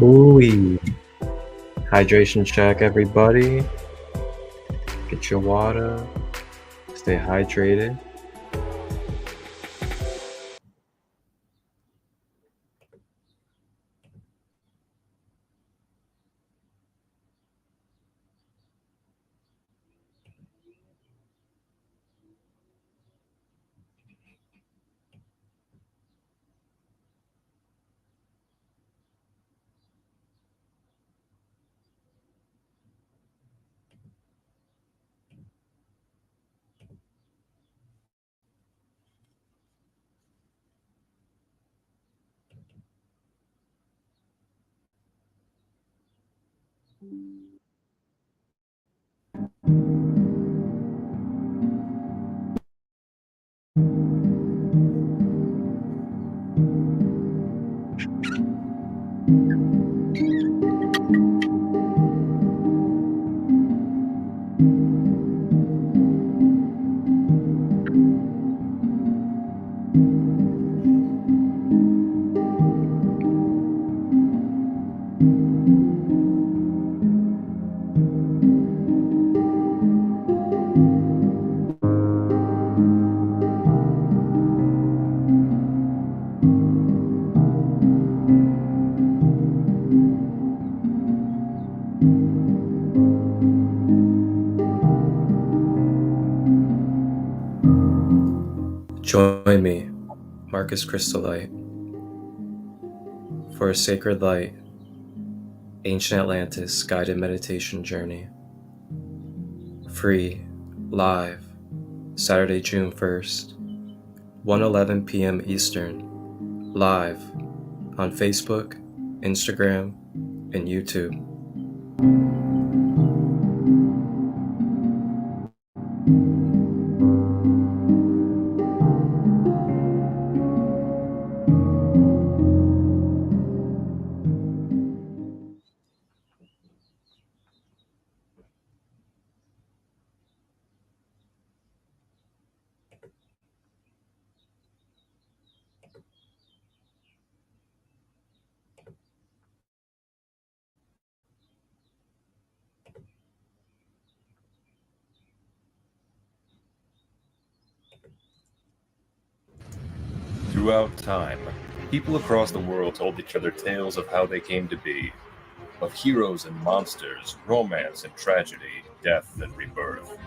Ooh, hydration check, everybody. Get your water. Stay hydrated. Join me, Marcus Christolight, for a sacred light, ancient Atlantis guided meditation journey. Free, live, Saturday, June 1st, 1:11 p.m. Eastern, live on Facebook, Instagram, and YouTube. Throughout time, people across the world told each other tales of how they came to be, of heroes and monsters, romance and tragedy, death and rebirth.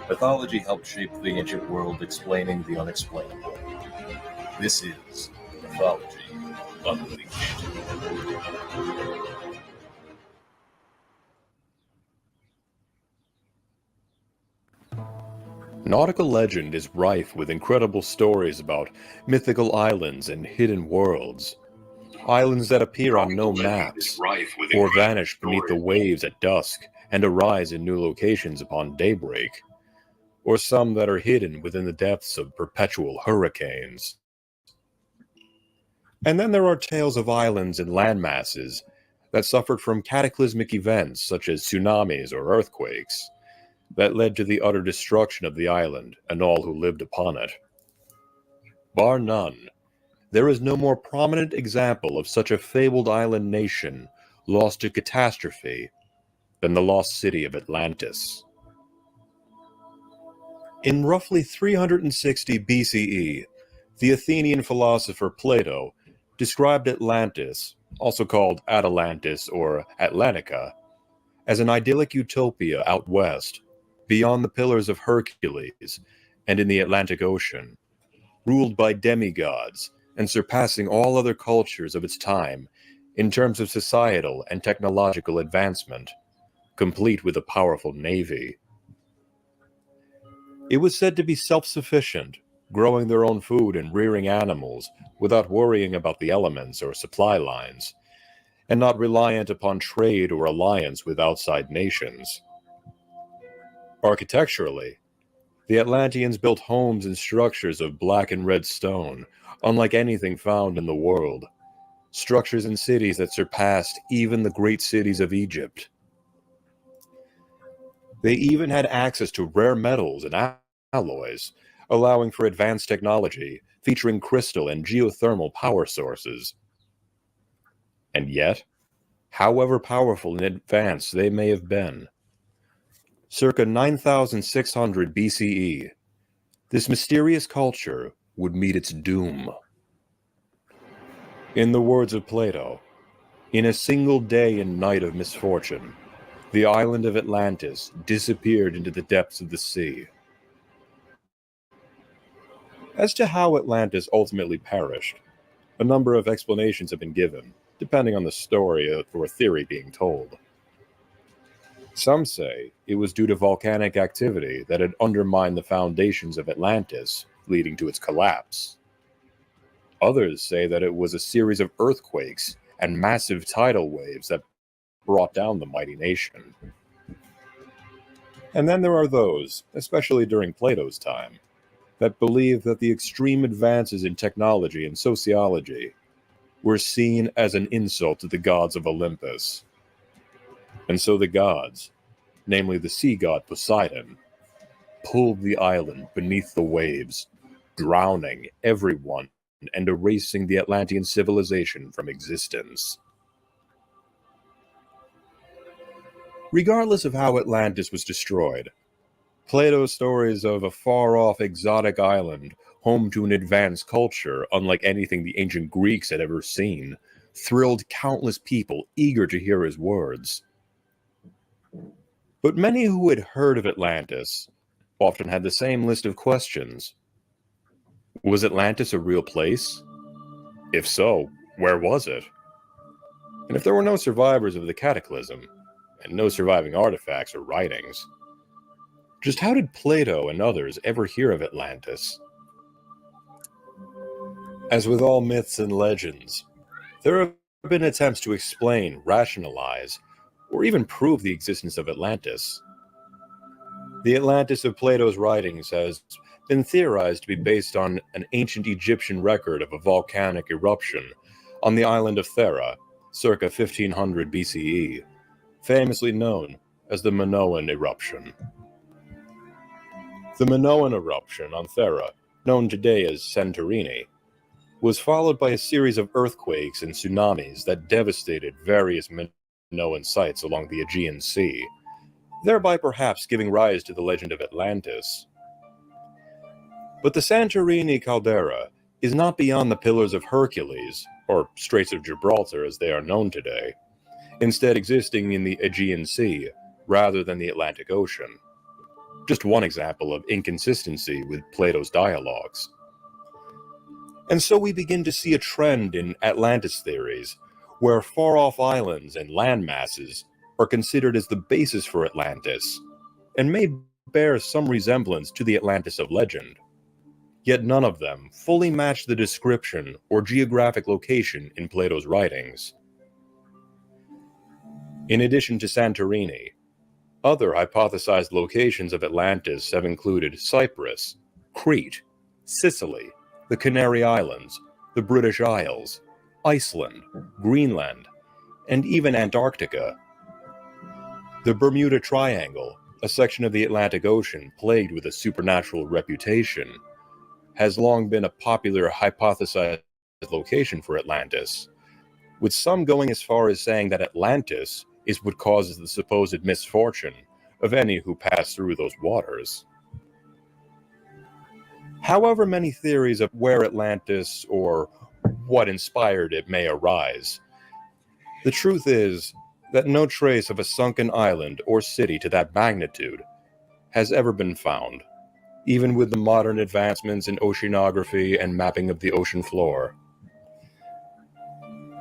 Mythology helped shape the ancient world, explaining the unexplainable. This is Mythology Unleashed. Nautical legend is rife with incredible stories about mythical islands and hidden worlds. Islands that appear on no maps, or vanish beneath the waves at dusk and arise in new locations upon daybreak. Or some that are hidden within the depths of perpetual hurricanes. And then there are tales of islands and landmasses that suffered from cataclysmic events such as tsunamis or earthquakes, that led to the utter destruction of the island and all who lived upon it. Bar none, there is no more prominent example of such a fabled island nation lost to catastrophe than the lost city of Atlantis. In roughly 360 BCE, the Athenian philosopher Plato described Atlantis, also called Atalantis or Atlantica, as an idyllic utopia out west, beyond the Pillars of Hercules and in the Atlantic Ocean, ruled by demigods and surpassing all other cultures of its time in terms of societal and technological advancement, complete with a powerful navy. It was said to be self-sufficient, growing their own food and rearing animals without worrying about the elements or supply lines, and not reliant upon trade or alliance with outside nations. Architecturally, the Atlanteans built homes and structures of black and red stone, unlike anything found in the world, structures and cities that surpassed even the great cities of Egypt. They even had access to rare metals and alloys, allowing for advanced technology featuring crystal and geothermal power sources. And yet, however powerful and advanced they may have been. Circa 9600 BCE, this mysterious culture would meet its doom. In the words of Plato, in a single day and night of misfortune, the island of Atlantis disappeared into the depths of the sea. As to how Atlantis ultimately perished, a number of explanations have been given, depending on the story or theory being told. Some say it was due to volcanic activity that had undermined the foundations of Atlantis, leading to its collapse. Others say that it was a series of earthquakes and massive tidal waves that brought down the mighty nation. And then there are those, especially during Plato's time, that believe that the extreme advances in technology and sociology were seen as an insult to the gods of Olympus. And so the gods, namely the sea god Poseidon, pulled the island beneath the waves, drowning everyone and erasing the Atlantean civilization from existence. Regardless of how Atlantis was destroyed, Plato's stories of a far-off exotic island home to an advanced culture unlike anything the ancient Greeks had ever seen thrilled countless people eager to hear his words. But many who had heard of Atlantis often had the same list of questions. Was Atlantis a real place? If so, where was it? And if there were no survivors of the cataclysm, and no surviving artifacts or writings, just how did Plato and others ever hear of Atlantis? As with all myths and legends, there have been attempts to explain, rationalize, or even prove the existence of Atlantis. The Atlantis of Plato's writings has been theorized to be based on an ancient Egyptian record of a volcanic eruption on the island of Thera, circa 1500 BCE, famously known as the Minoan eruption. The Minoan eruption on Thera, known today as Santorini, was followed by a series of earthquakes and tsunamis that devastated various Minoan sites along the Aegean Sea, thereby perhaps giving rise to the legend of Atlantis. But the Santorini caldera is not beyond the Pillars of Hercules, or Straits of Gibraltar as they are known today, instead existing in the Aegean Sea rather than the Atlantic Ocean. Just one example of inconsistency with Plato's dialogues. And so we begin to see a trend in Atlantis theories, where far-off islands and land masses are considered as the basis for Atlantis, and may bear some resemblance to the Atlantis of legend. Yet none of them fully match the description or geographic location in Plato's writings. In addition to Santorini, other hypothesized locations of Atlantis have included Cyprus, Crete, Sicily, the Canary Islands, the British Isles, Iceland, Greenland, and even Antarctica. The Bermuda Triangle, a section of the Atlantic Ocean plagued with a supernatural reputation, has long been a popular hypothesized location for Atlantis, with some going as far as saying that Atlantis is what causes the supposed misfortune of any who pass through those waters. However many theories of where Atlantis or what inspired it may arise, the truth is that no trace of a sunken island or city to that magnitude has ever been found, even with the modern advancements in oceanography and mapping of the ocean floor.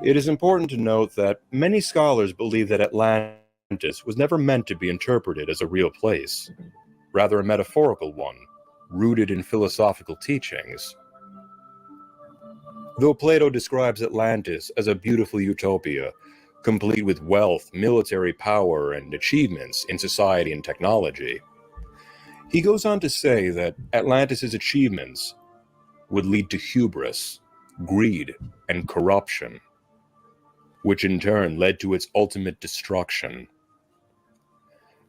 It is important to note that many scholars believe that Atlantis was never meant to be interpreted as a real place, rather a metaphorical one, rooted in philosophical teachings. Though Plato describes Atlantis as a beautiful utopia, complete with wealth, military power, and achievements in society and technology, he goes on to say that Atlantis' achievements would lead to hubris, greed, and corruption, which in turn led to its ultimate destruction.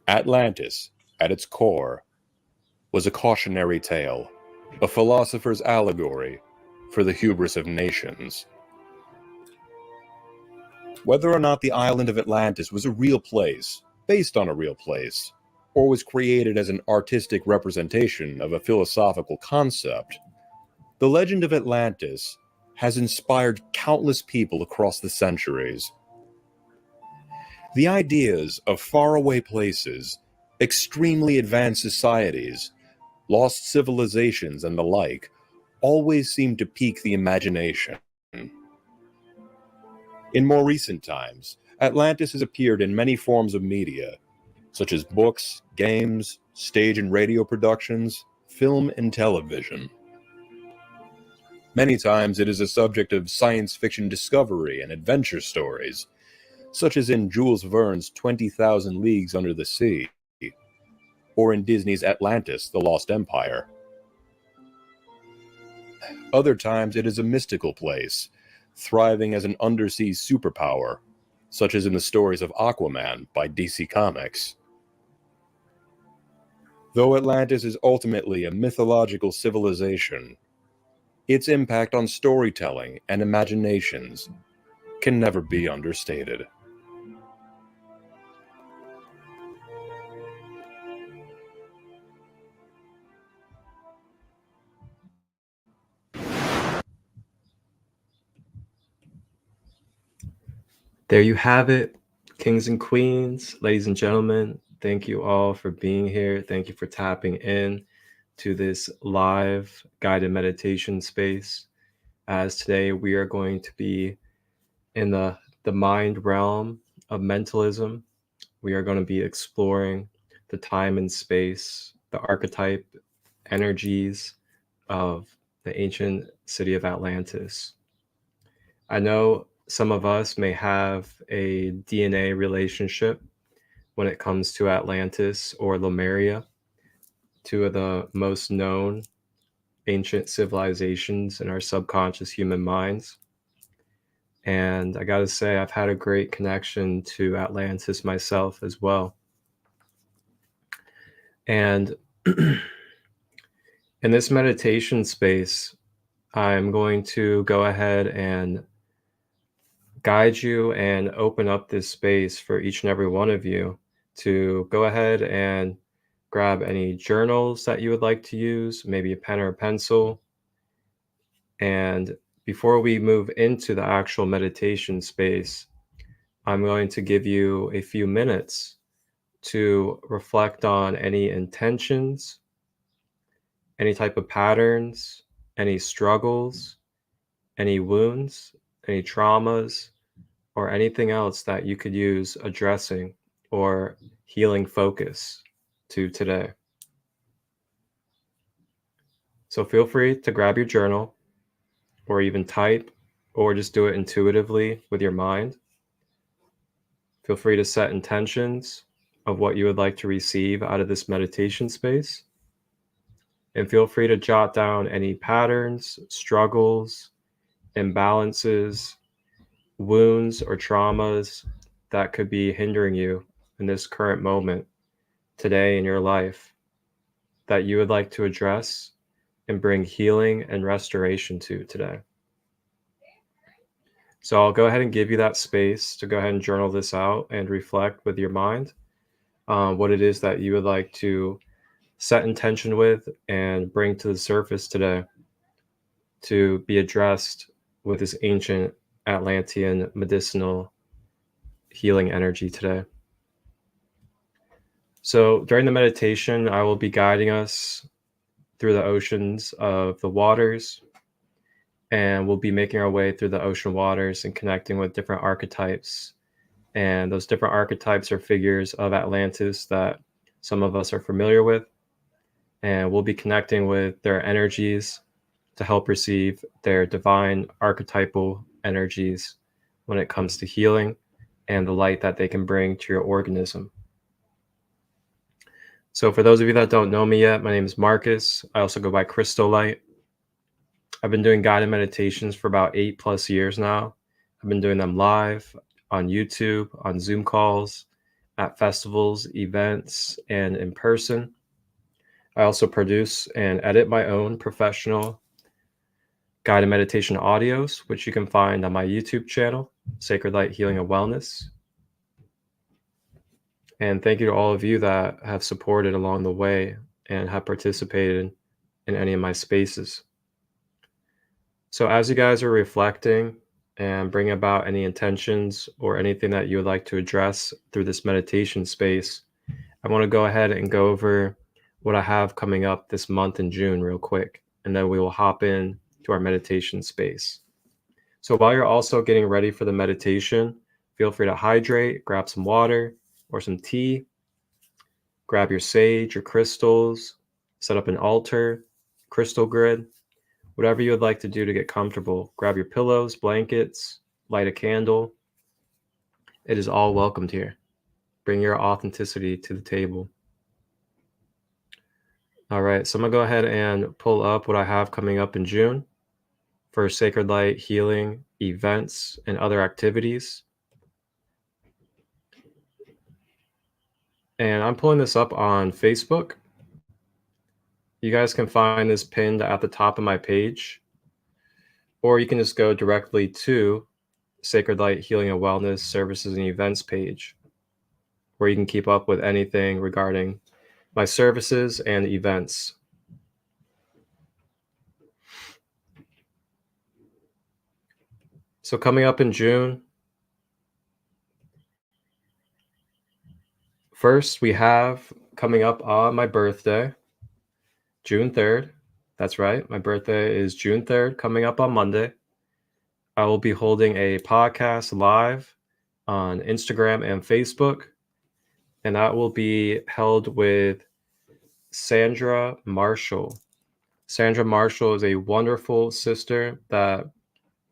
Atlantis, at its core, was a cautionary tale, a philosopher's allegory for the hubris of nations. Whether or not the island of Atlantis was a real place, based on a real place, or was created as an artistic representation of a philosophical concept, the legend of Atlantis has inspired countless people across the centuries. The ideas of faraway places, extremely advanced societies, lost civilizations, and the like always seem to pique the imagination. In more recent times, Atlantis has appeared in many forms of media, such as books, games, stage and radio productions, film and television. Many times it is a subject of science fiction discovery and adventure stories, such as in Jules Verne's 20,000 Leagues Under the Sea, or in Disney's Atlantis, The Lost Empire. Other times it is a mystical place, thriving as an undersea superpower, such as in the stories of Aquaman by DC Comics. Though Atlantis is ultimately a mythological civilization, its impact on storytelling and imaginations can never be understated. There you have it, kings and queens, ladies and gentlemen. Thank you all for being here. Thank you for tapping in to this live guided meditation space. As today we are going to be in the mind realm of mentalism. We are going to be exploring the time and space, the archetype energies of the ancient city of Atlantis. I know some of us may have a DNA relationship when it comes to Atlantis or Lemuria, two of the most known ancient civilizations in our subconscious human minds. And I got to say, I've had a great connection to Atlantis myself as well. And in this meditation space, I'm going to go ahead and guide you and open up this space for each and every one of you to go ahead and grab any journals that you would like to use, maybe a pen or a pencil. And before we move into the actual meditation space, I'm going to give you a few minutes to reflect on any intentions, any type of patterns, any struggles, any wounds, any traumas, or anything else that you could use addressing or healing focus to today. So feel free to grab your journal or even type or just do it intuitively with your mind. Feel free to set intentions of what you would like to receive out of this meditation space. And feel free to jot down any patterns, struggles, imbalances, wounds, or traumas that could be hindering you in this current moment today in your life that you would like to address and bring healing and restoration to today. So I'll go ahead and give you that space to go ahead and journal this out and reflect with your mind what it is that you would like to set intention with and bring to the surface today to be addressed with this ancient Atlantean medicinal healing energy today. So during the meditation, I will be guiding us through the oceans of the waters, and we'll be making our way through the ocean waters and connecting with different archetypes. And those different archetypes are figures of Atlantis that some of us are familiar with. And we'll be connecting with their energies to help receive their divine archetypal energies when it comes to healing and the light that they can bring to your organism. So for those of you that don't know me yet, my name is Marcus. I also go by Christolight. I've been doing guided meditations for about 8+ years now. I've been doing them live on YouTube, on Zoom calls, at festivals, events, and in person. I also produce and edit my own professional guided meditation audios, which you can find on my YouTube channel, Sacred Light Healing and Wellness. And thank you to all of you that have supported along the way and have participated in any of my spaces. So as you guys are reflecting and bring about any intentions or anything that you would like to address through this meditation space, I want to go ahead and go over what I have coming up this month in June real quick, and then we will hop in to our meditation space. So while you're also getting ready for the meditation, feel free to hydrate, grab some water or some tea, grab your sage or crystals, set up an altar, crystal grid, whatever you would like to do to get comfortable. Grab your pillows, blankets, light a candle. It is all welcomed here. Bring your authenticity to the table. All right, so I'm gonna go ahead and pull up what I have coming up in June for Sacred Light healing events and other activities. And I'm pulling this up on Facebook. You guys can find this pinned at the top of my page, or you can just go directly to Sacred Light Healing and Wellness Services and Events page, where you can keep up with anything regarding my services and events. So coming up in June, first we have coming up on my birthday, June 3rd. That's right, my birthday is June 3rd, coming up on Monday. I will be holding a podcast live on Instagram and Facebook, and that will be held with Sandra Marshall. Sandra Marshall is a wonderful sister that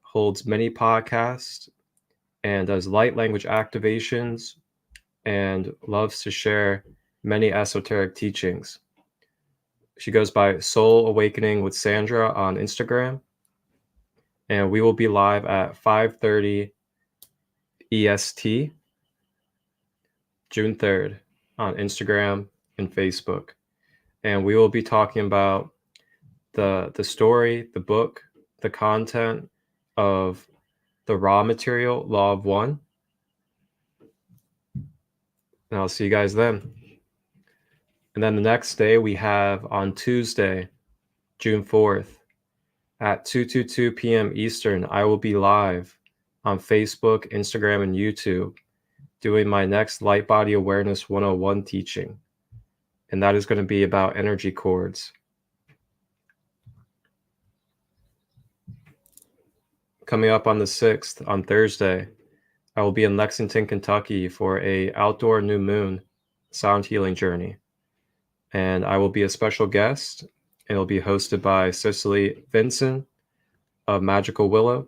holds many podcasts and does light language activations and loves to share many esoteric teachings. She goes by Soul Awakening with Sandra on Instagram, and we will be live at 5:30 EST, June 3rd, on Instagram and Facebook. And we will be talking about the story, the book, the content of the raw material, Law of One. And I'll see you guys then. And then the next day we have on Tuesday, June 4th, at 2:22 p.m. Eastern, I will be live on Facebook, Instagram, and YouTube doing my next Light Body Awareness 101 teaching. And that is going to be about energy cords. Coming up on the 6th, on Thursday, I will be in Lexington, Kentucky for a outdoor new moon sound healing journey. And I will be a special guest, and it'll be hosted by Cicely Vinson of Magical Willow.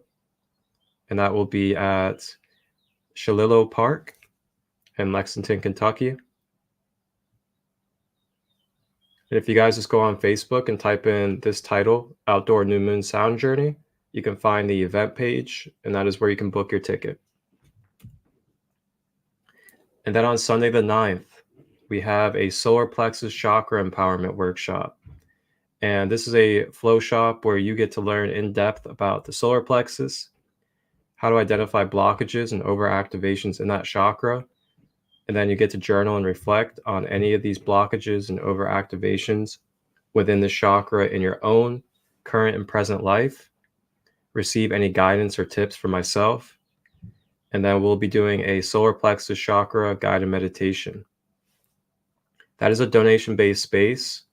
And that will be at Shalillo Park in Lexington, Kentucky. And if you guys just go on Facebook and type in this title, Outdoor New Moon Sound Journey, you can find the event page, and that is where you can book your ticket. And then on Sunday the 9th, we have a solar plexus chakra empowerment workshop. And this is a flow shop where you get to learn in depth about the solar plexus, how to identify blockages and overactivations in that chakra. And then you get to journal and reflect on any of these blockages and overactivations within the chakra in your own current and present life. Receive any guidance or tips from myself. And then we'll be doing a solar plexus chakra guided meditation. That is a donation-based space.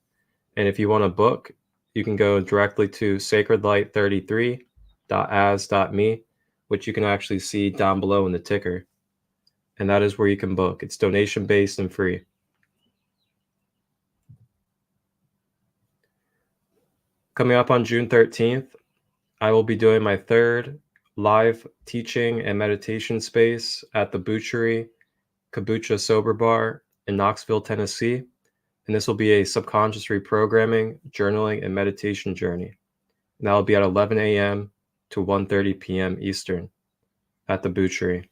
And if you want to book, you can go directly to sacredlight33.as.me, which you can actually see down below in the ticker. And that is where you can book. It's donation-based and free. Coming up on June 13th, I will be doing my third live teaching and meditation space at the Butchery Kombucha Sober Bar in Knoxville, Tennessee. And this will be a subconscious reprogramming, journaling, and meditation journey. And that will be at 11 a.m. to 1:30 p.m. Eastern at the Butchery.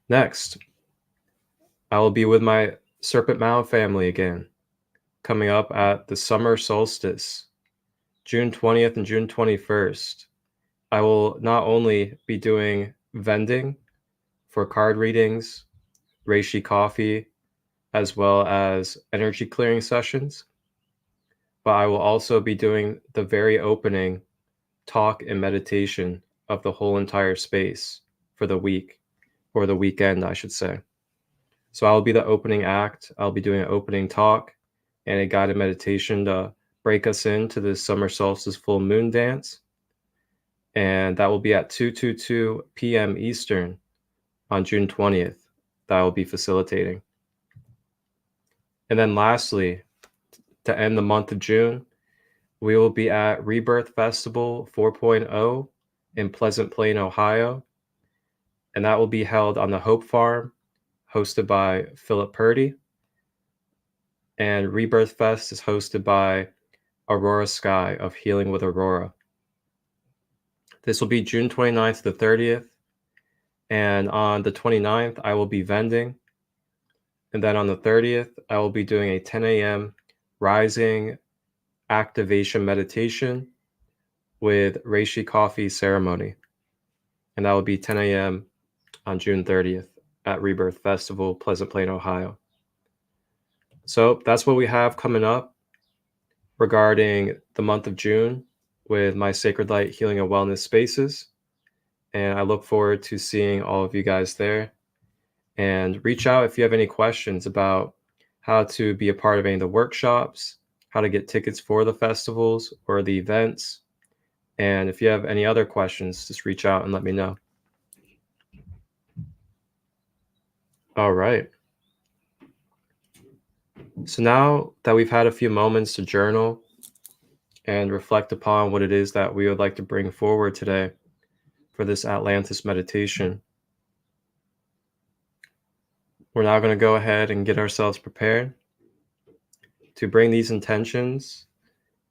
Next, I will be with my Serpent Mound family again, coming up at the summer solstice June 20th and June 21st, I will not only be doing vending for card readings, reishi coffee, as well as energy clearing sessions, but I will also be doing the very opening talk and meditation of the whole entire space for the week, or the weekend, I should say. So I'll be the opening act. I'll be doing an opening talk and a guided meditation to break us into the summer solstice full moon dance. And that will be at 2:22 p.m. Eastern on June 20th that I will be facilitating. And then lastly, to end the month of June, we will be at Rebirth Festival 4.0 in Pleasant Plain, Ohio. And that will be held on the Hope Farm, hosted by Philip Purdy. And Rebirth Fest is hosted by Aurora Sky of Healing with Aurora. This will be June 29th to the 30th. And on the 29th, I will be vending. And then on the 30th, I will be doing a 10 a.m. rising activation meditation with reishi coffee ceremony. And that will be 10 a.m. on June 30th at Rebirth Festival, Pleasant Plain, Ohio. So that's what we have coming up regarding the month of June with my Sacred Light Healing and Wellness spaces. And I look forward to seeing all of you guys there. And reach out if you have any questions about how to be a part of any of the workshops, how to get tickets for the festivals or the events. And if you have any other questions, just reach out and let me know. All right. So now that we've had a few moments to journal and reflect upon what it is that we would like to bring forward today for this Atlantis meditation, we're now going to go ahead and get ourselves prepared to bring these intentions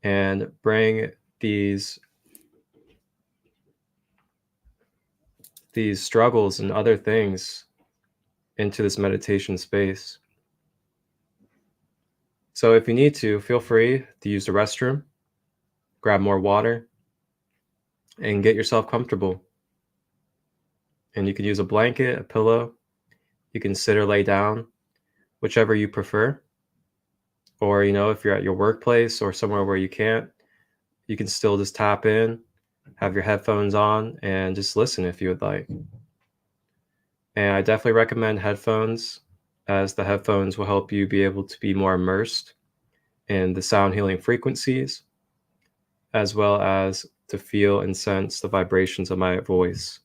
and bring these struggles and other things into this meditation space. So if you need to, feel free to use the restroom, grab more water, and get yourself comfortable. And you can use a blanket, a pillow. You can sit or lay down, whichever you prefer. Or, if you're at your workplace or somewhere where you can't, you can still just tap in, have your headphones on, and just listen if you would like. And I definitely recommend headphones, as the headphones will help you be able to be more immersed in the sound healing frequencies, as well as to feel and sense the vibrations of my voice.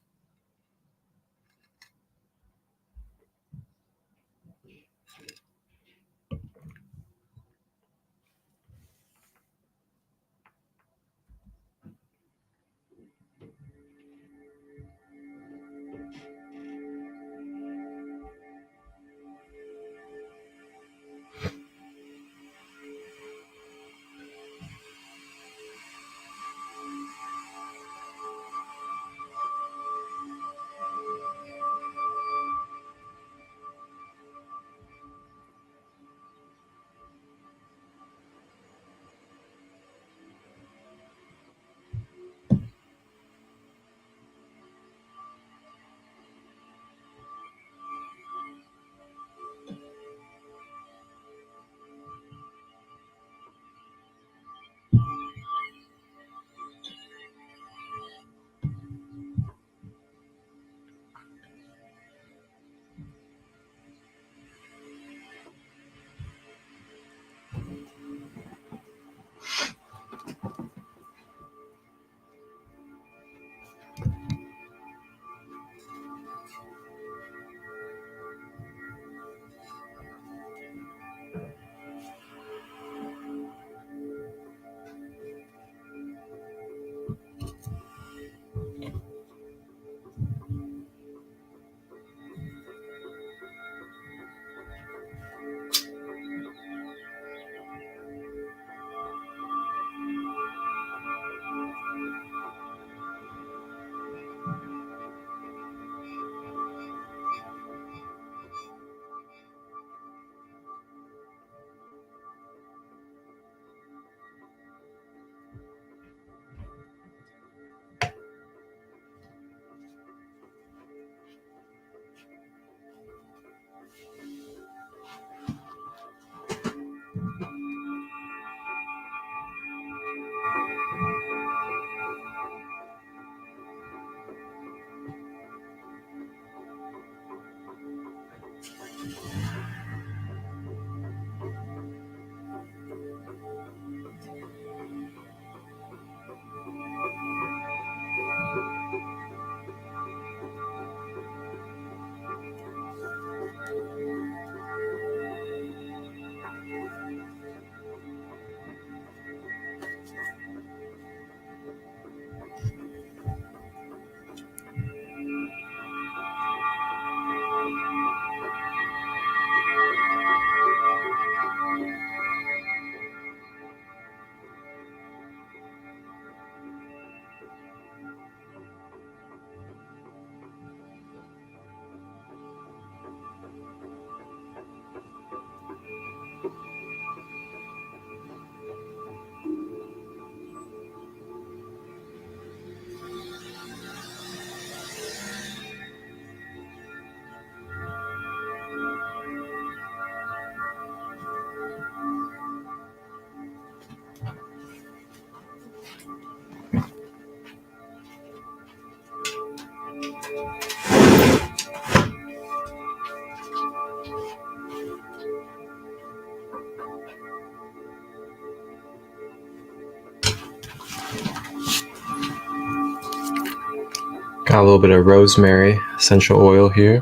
Got a little bit of rosemary essential oil here.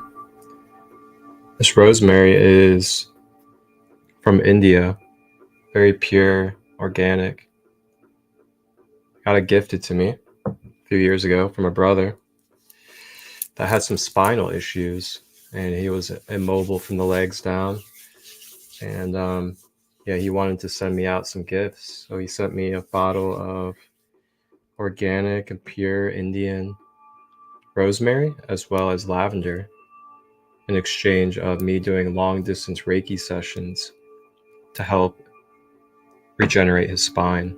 This rosemary is from India, very pure, organic. Got it gifted to me a few years ago from a brother that had some spinal issues, and he was immobile from the legs down. And yeah, he wanted to send me out some gifts. So he sent me a bottle of organic and pure Indian rosemary, as well as lavender, in exchange of me doing long distance Reiki sessions to help regenerate his spine.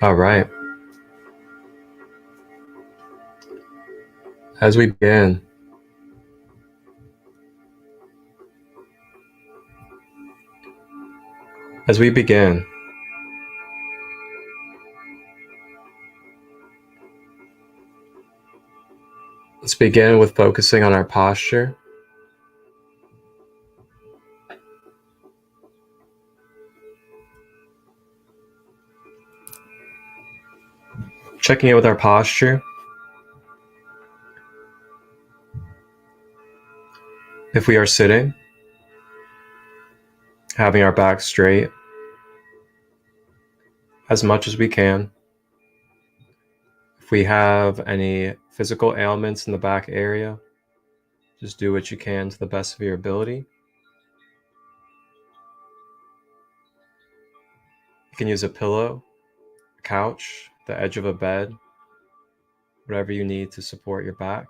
All right. As we begin, let's begin with focusing on our posture. Checking in with our posture. If we are sitting, having our back straight as much as we can. If we have any physical ailments in the back area, just do what you can to the best of your ability. You can use a pillow, a couch, the edge of a bed, whatever you need to support your back.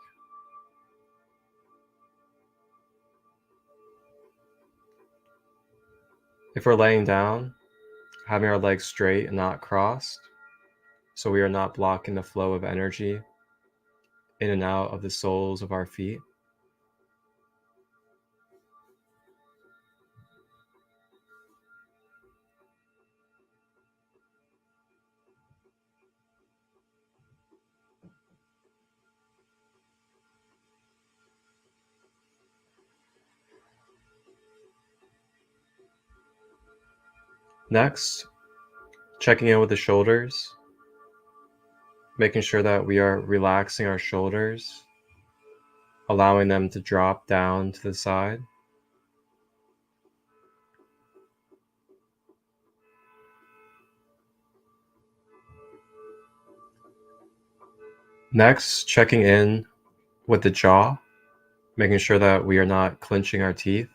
If we're laying down, having our legs straight and not crossed, so we are not blocking the flow of energy in and out of the soles of our feet. Next, checking in with the shoulders, making sure that we are relaxing our shoulders, allowing them to drop down to the side. Next, checking in with the jaw, making sure that we are not clenching our teeth.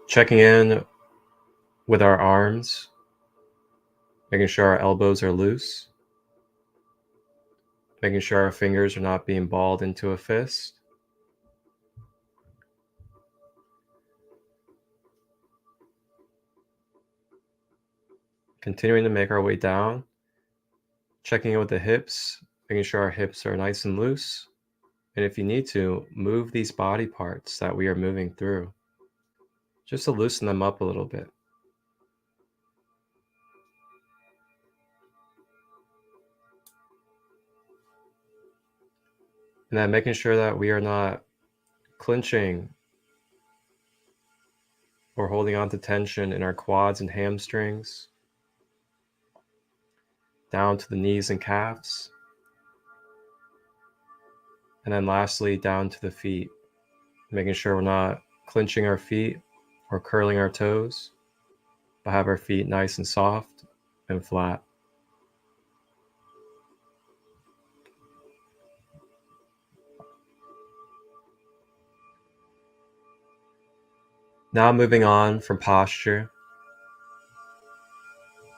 Checking in with our arms, making sure our elbows are loose, making sure our fingers are not being balled into a fist. Continuing to make our way down, checking in with the hips, making sure our hips are nice and loose. And if you need to, move these body parts that we are moving through, just to loosen them up a little bit. And then making sure that we are not clenching or holding on to tension in our quads and hamstrings, down to the knees and calves. And then lastly, down to the feet, making sure we're not clenching our feet or curling our toes, but have our feet nice and soft and flat. Now moving on from posture,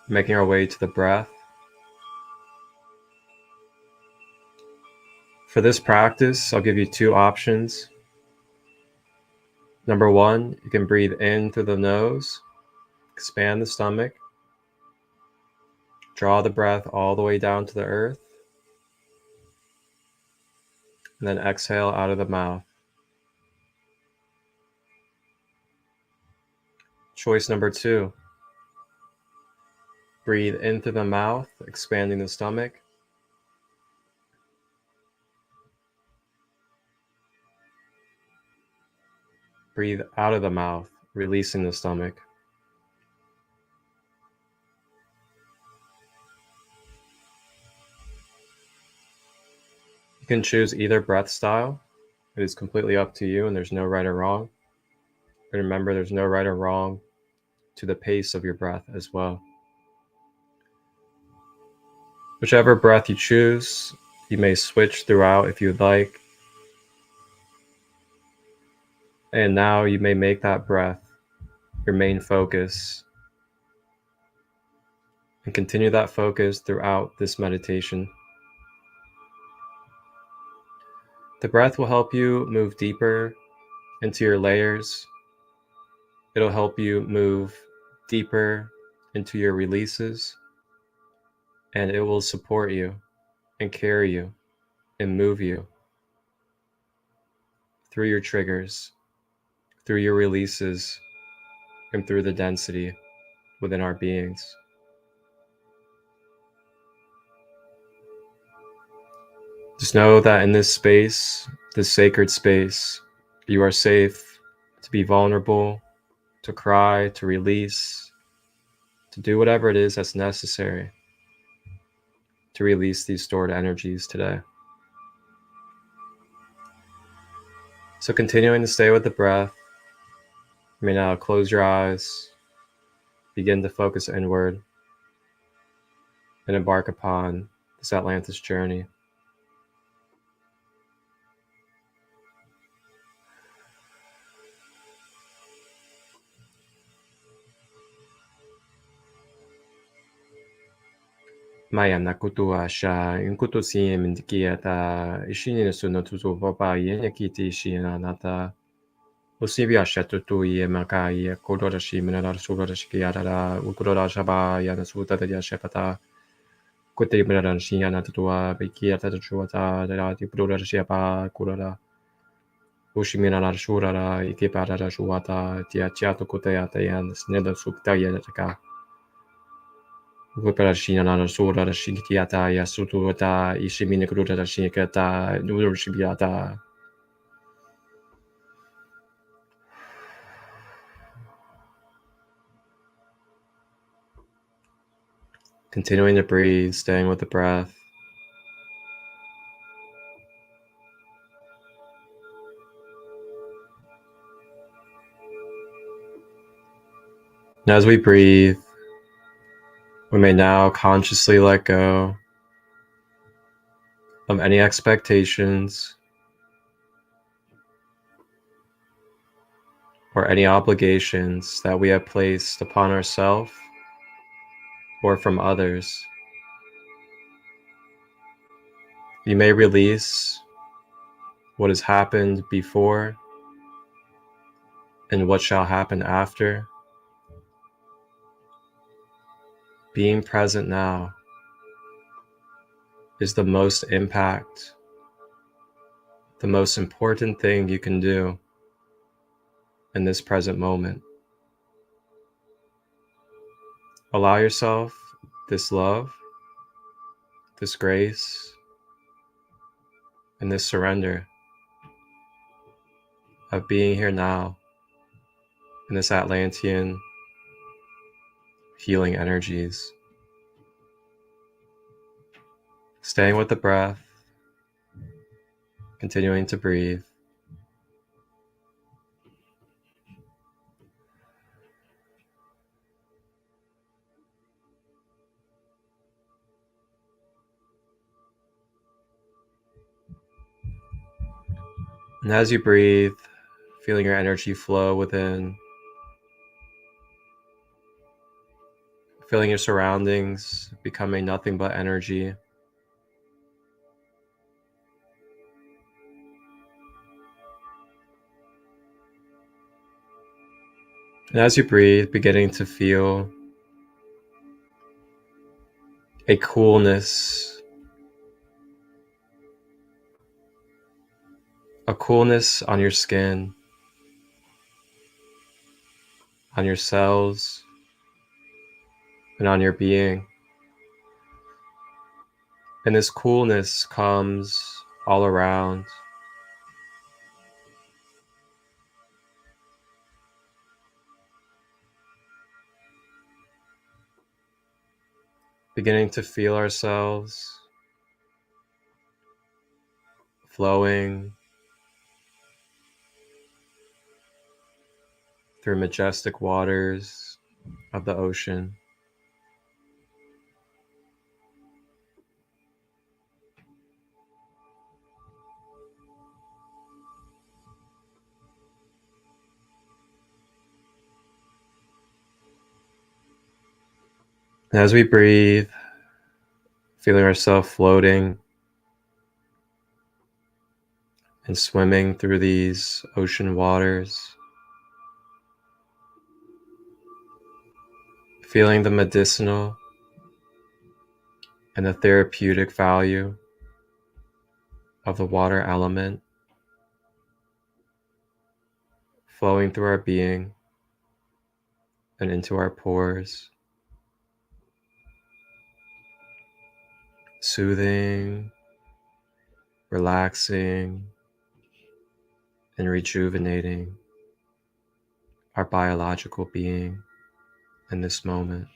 making our way to the breath. For this practice, I'll give you two options. Number one, you can breathe in through the nose, expand the stomach, draw the breath all the way down to the earth. and then exhale out of the mouth. Choice number 2. Breathe in through the mouth, expanding the stomach. Breathe out of the mouth, releasing the stomach. You can choose either breath style. It is completely up to you, and there's no right or wrong. But remember, there's no right or wrong to the pace of your breath as well. Whichever breath you choose, you may switch throughout if you'd like. And now you may make that breath your main focus and continue that focus throughout this meditation. The breath will help you move deeper into your layers. It'll help you move deeper into your releases, and it will support you and carry you and move you through your triggers, through your releases, and through the density within our beings. Just know that in this space, this sacred space, you are safe to be vulnerable, to cry, to release, to do whatever it is that's necessary to release these stored energies today. So continuing to stay with the breath, you may now close your eyes, begin to focus inward, and embark upon this Atlantis journey. Maya nakutua sha inkutu si mindikiata ishini suno tutu papa yenyakiti shina nata Usibia shatutu ye makai kodora shi minara sura shikiara ukura shaba yana suta de shepata Kutti minara shiana tutua bikiata chuata da tipura shiapa kurara Ushimina shurara ikipara shuata tia chiato kuteata yan sneda subtaya taka Viparashina Sura Shikiata Yasutuata Ishimina Gruta Shikata Nurshibiata. Continuing to breathe, staying with the breath. And as we breathe, we may now consciously let go of any expectations or any obligations that we have placed upon ourselves or from others. You may release what has happened before and what shall happen after. Being present now is the most impact, the most important thing you can do in this present moment. Allow yourself this love, this grace, and this surrender of being here now in this Atlantean healing energies. Staying with the breath, continuing to breathe. And as you breathe, feeling your energy flow within, feeling your surroundings becoming nothing but energy. And as you breathe, beginning to feel a coolness a coolness on your skin, on your cells, and on your being. And this coolness comes all around, beginning to feel ourselves flowing through majestic waters of the ocean. And as we breathe, feeling ourselves floating and swimming through these ocean waters, feeling the medicinal and the therapeutic value of the water element flowing through our being and into our pores, soothing, relaxing, and rejuvenating our biological being in this moment.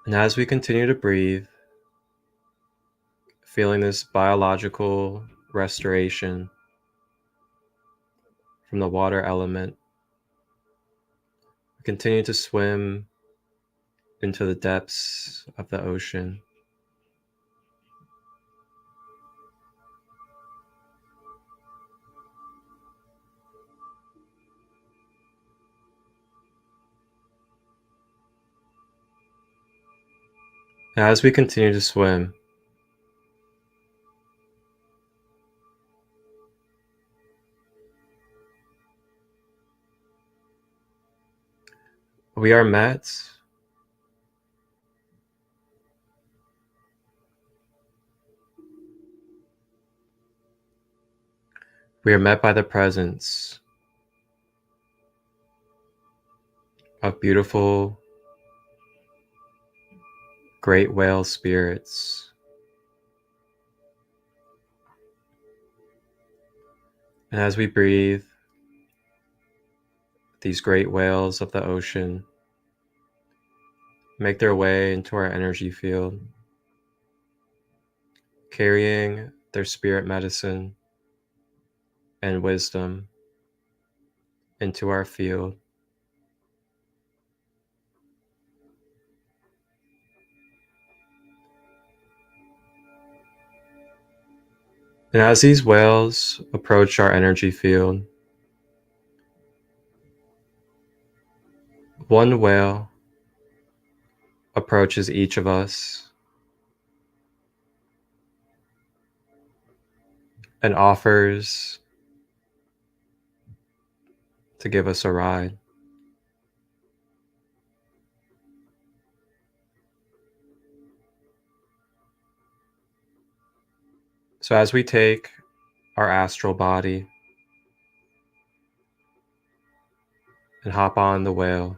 And as we continue to breathe, feeling this biological restoration from the water element, we continue to swim into the depths of the ocean. And as we continue to swim, we are met by the presence of beautiful great whale spirits. And as we breathe, these great whales of the ocean make their way into our energy field, carrying their spirit medicine and wisdom into our field. And as these whales approach our energy field, one whale approaches each of us and offers to give us a ride. So as we take our astral body and hop on the whale,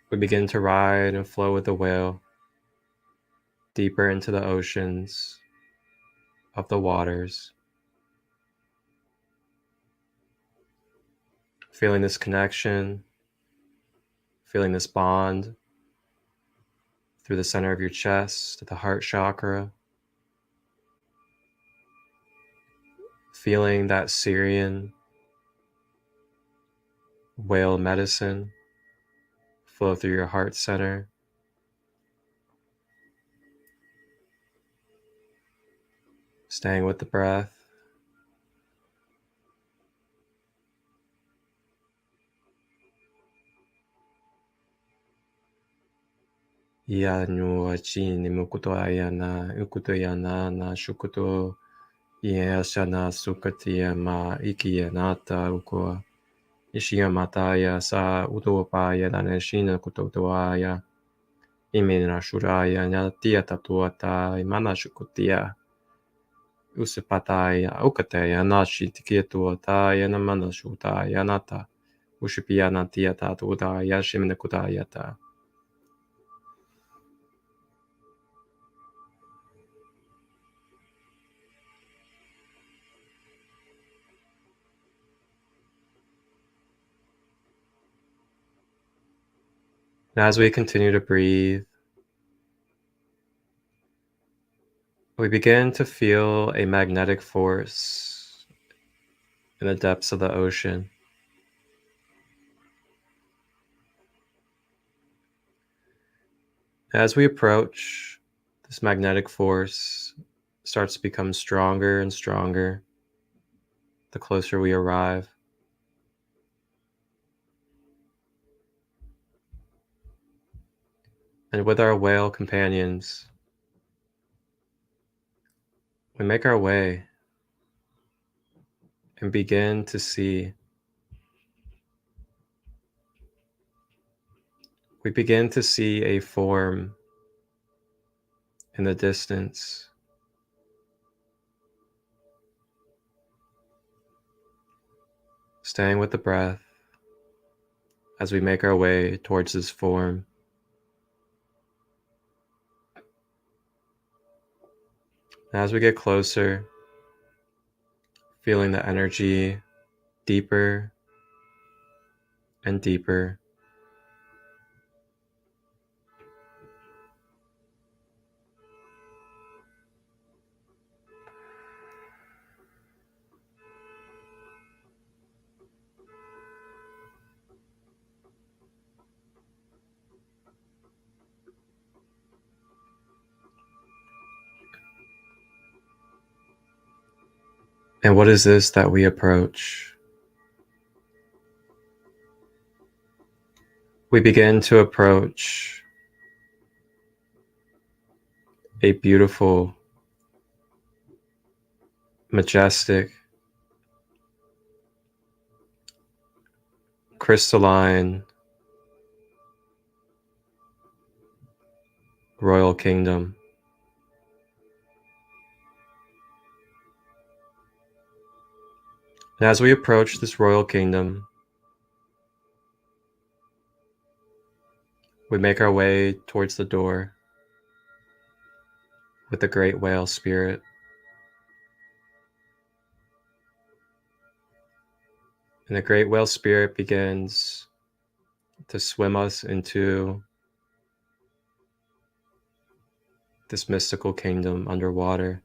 we begin to ride and flow with the whale deeper into the oceans of the waters, feeling this connection, feeling this bond through the center of your chest to the heart chakra, feeling that Syrian whale medicine flow through your heart center, staying with the breath. Ya nu achi ni mukuto ayana ukuto yana na shukuto ye ashana sukatia ma ikiyanata uko Ishia mataya sa utopaya naneshina kutotoaya imena shuraya nyatia tatuata imana shukutia usipataya ukataya nashi tikietuataya namana shutaya nata ushipia natia tatuutaya shimna kutayata. And as we continue to breathe, we begin to feel a magnetic force in the depths of the ocean. As we approach, this magnetic force starts to become stronger and stronger the closer we arrive. And with our whale companions, we make our way and begin to see. We begin to see a form in the distance. Staying with the breath as we make our way towards this form. And as we get closer, feeling the energy deeper and deeper. And what is this that we approach? We begin to approach a beautiful, majestic, crystalline royal kingdom. And as we approach this royal kingdom, we make our way towards the door with the great whale spirit. And the great whale spirit begins to swim us into this mystical kingdom underwater.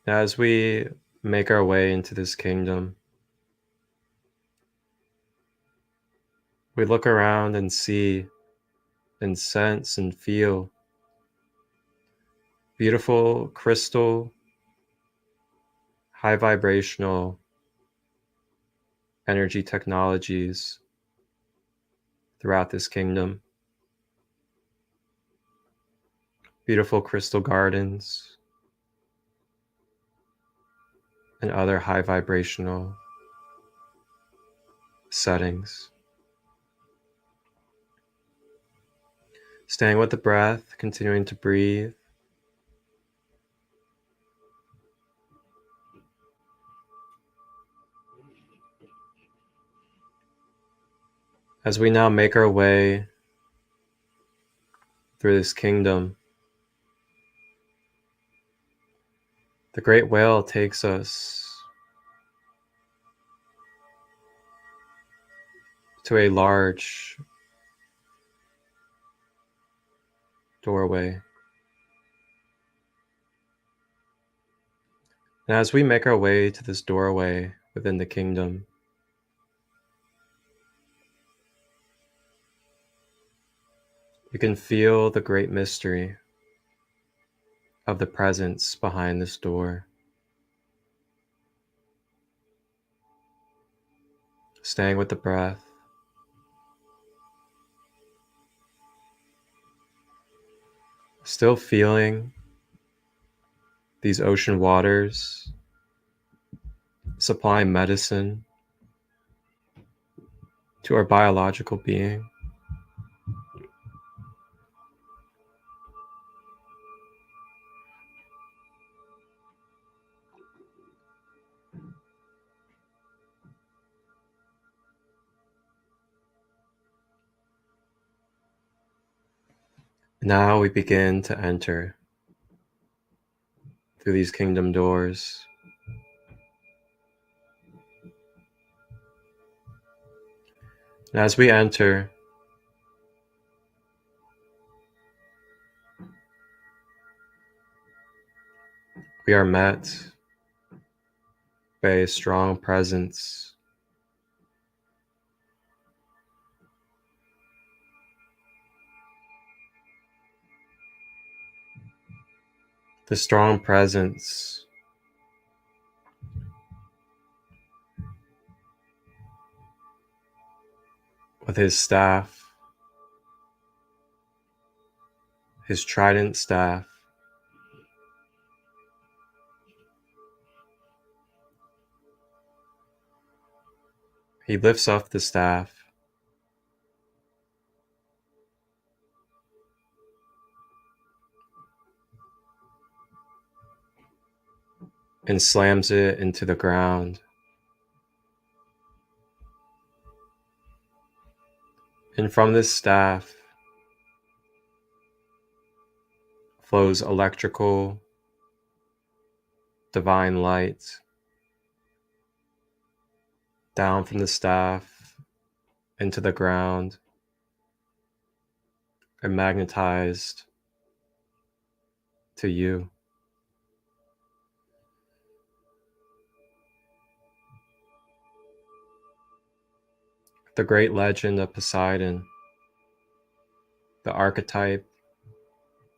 As we make our way into this kingdom, we look around and see and sense and feel beautiful crystal, high vibrational energy technologies throughout this kingdom. Beautiful crystal gardens and other high vibrational settings. Staying with the breath, continuing to breathe. As we now make our way through this kingdom, the great whale takes us to a large doorway. And as we make our way to this doorway within the kingdom, you can feel the great mystery of the presence behind this door. Staying with the breath, Still feeling these ocean waters supplying medicine to our biological being. Now we begin to enter through these kingdom doors. And as we enter, we are met by a strong presence. The strong presence with his staff, his trident staff. He lifts up the staff and slams it into the ground. And from this staff flows electrical, divine light down from the staff into the ground and magnetized to you. The great legend of Poseidon, the archetype,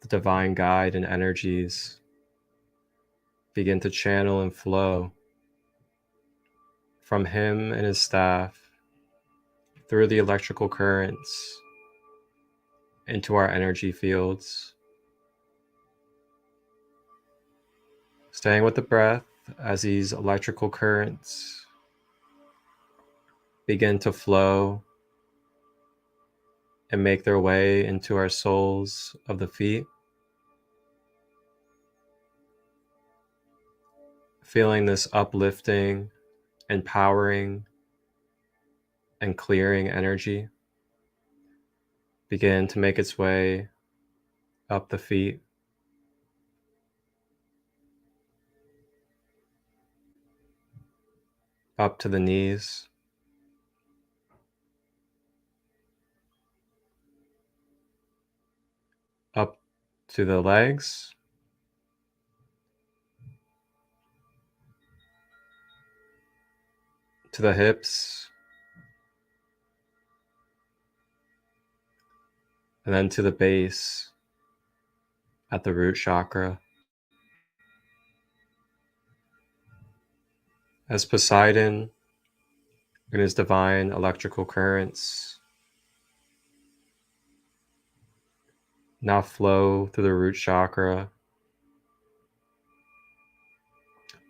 the divine guide and energies begin to channel and flow from him and his staff through the electrical currents into our energy fields. Staying with the breath as these electrical currents begin to flow and make their way into our soles of the feet. Feeling this uplifting, empowering, and clearing energy begin to make its way up the feet, up to the knees, up to the legs, to the hips, and then to the base at the root chakra. As Poseidon and his divine electrical currents now flow through the root chakra,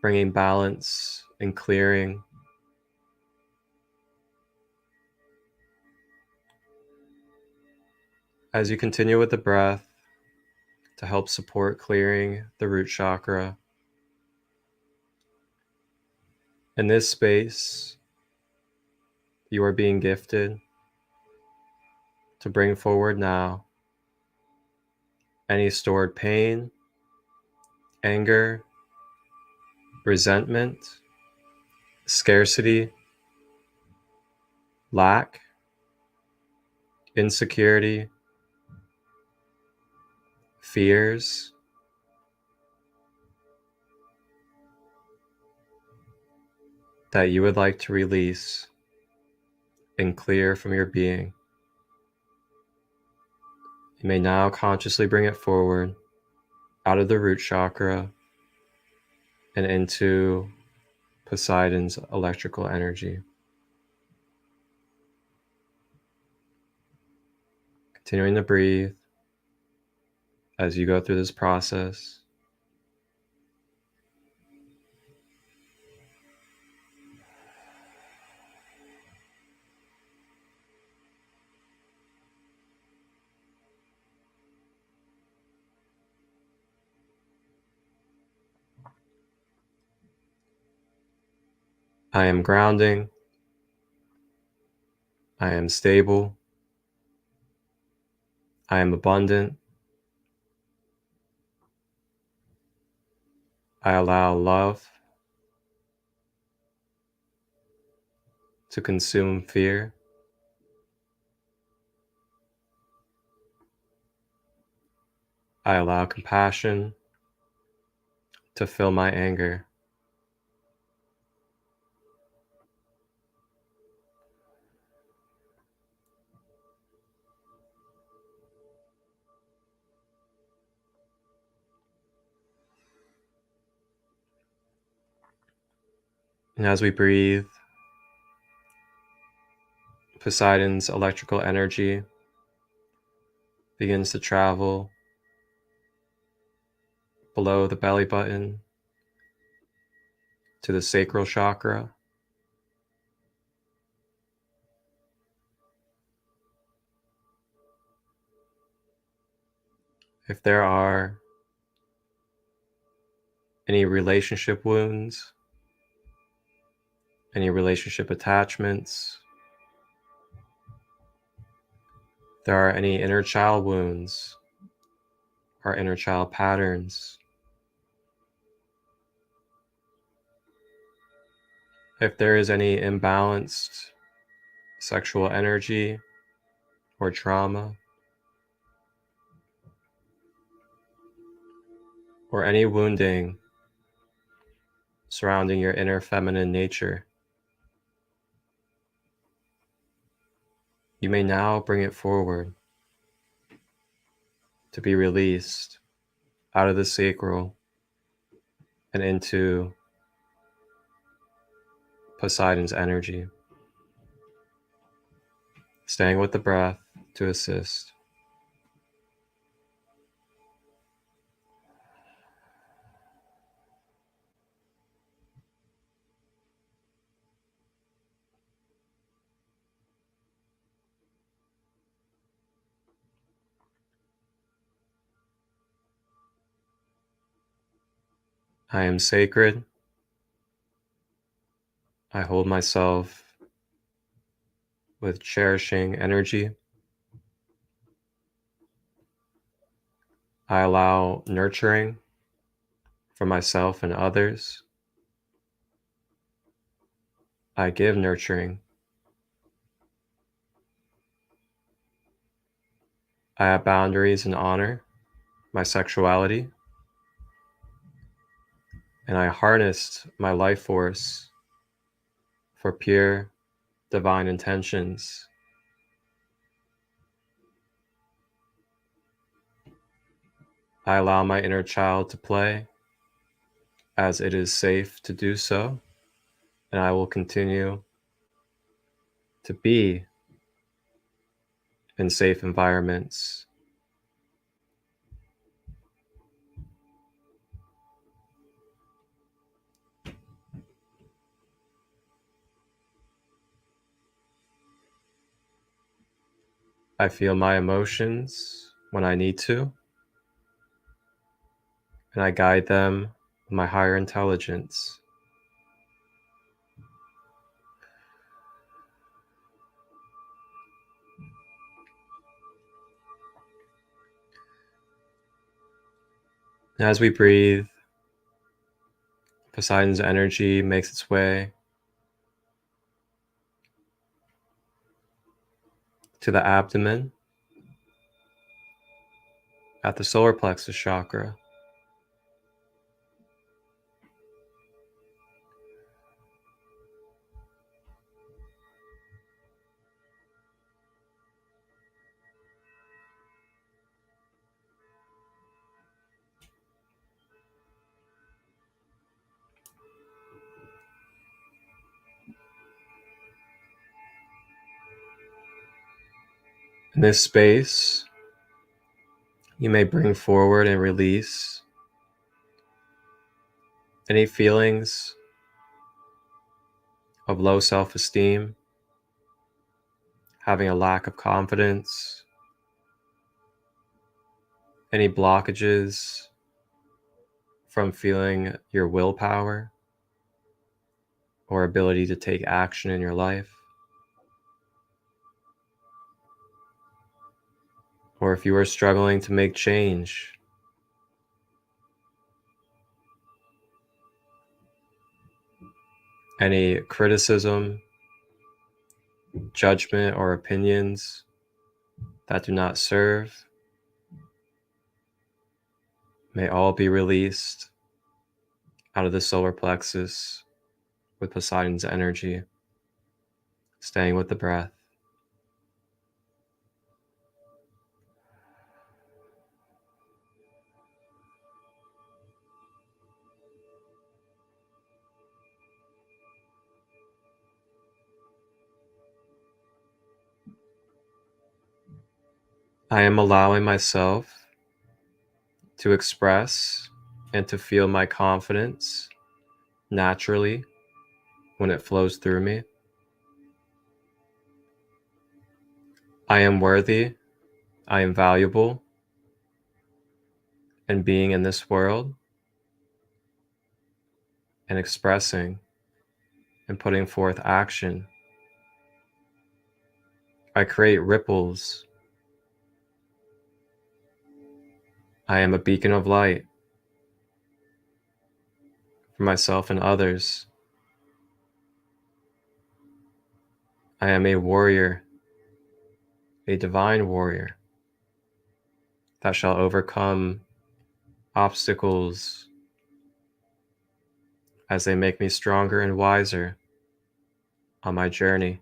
bringing balance and clearing. As you continue with the breath to help support clearing the root chakra, in this space, you are being gifted to bring forward now any stored pain, anger, resentment, scarcity, lack, insecurity, fears, that you would like to release and clear from your being. You may now consciously bring it forward out of the root chakra and into Poseidon's electrical energy. Continuing to breathe as you go through this process. I am grounding. I am stable. I am abundant. I allow love to consume fear. I allow compassion to fill my anger. And as we breathe, Poseidon's electrical energy begins to travel below the belly button to the sacral chakra. If there are any relationship wounds, any relationship attachments, if there are any inner child wounds or inner child patterns, if there is any imbalanced sexual energy or trauma, or any wounding surrounding your inner feminine nature, you may now bring it forward to be released out of the sacral and into Poseidon's energy. Staying with the breath to assist. I am sacred. I hold myself with cherishing energy. I allow nurturing for myself and others. I give nurturing. I have boundaries and honor my sexuality. And I harnessed my life force for pure divine intentions. I allow my inner child to play as it is safe to do so, and I will continue to be in safe environments. I feel my emotions when I need to, and I guide them with my higher intelligence. And as we breathe, Poseidon's energy makes its way to the abdomen at the solar plexus chakra. In this space, You may bring forward and release any feelings of low self-esteem, having a lack of confidence, any blockages from feeling your willpower or ability to take action in your life. Or if you are struggling to make change, any criticism, judgment, or opinions that do not serve may all be released out of the solar plexus with Poseidon's energy, staying with the breath. I am allowing myself to express and to feel my confidence naturally when it flows through me. I am worthy, I am valuable, and being in this world and expressing and putting forth action, I create ripples. I am a beacon of light for myself and others. I am a warrior, a divine warrior that shall overcome obstacles as they make me stronger and wiser on my journey.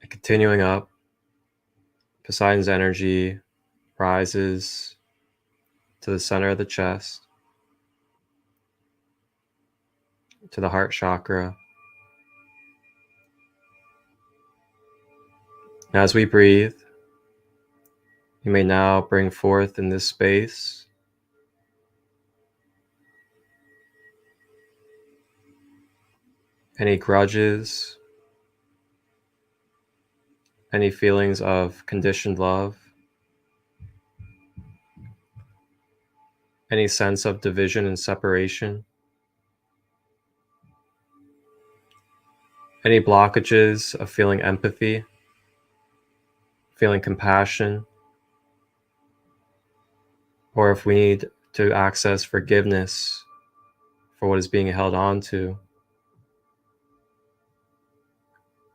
And continuing up, Poseidon's energy rises to the center of the chest, to the heart chakra. As we breathe, you may now bring forth in this space any grudges, any feelings of conditioned love, any sense of division and separation, any blockages of feeling empathy, feeling compassion, or if we need to access forgiveness for what is being held on to,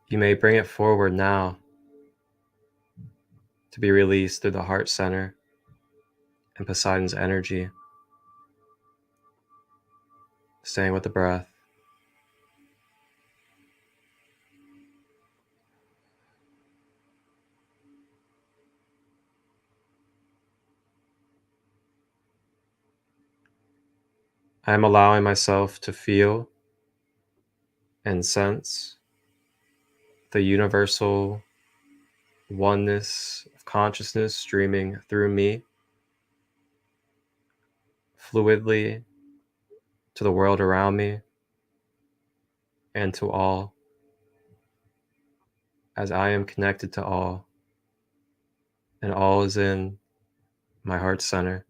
you may bring it forward now to be released through the heart center and Poseidon's energy, staying with the breath. I am allowing myself to feel and sense the universal oneness of consciousness streaming through me fluidly to the world around me and to all, as I am connected to all, and all is in my heart center.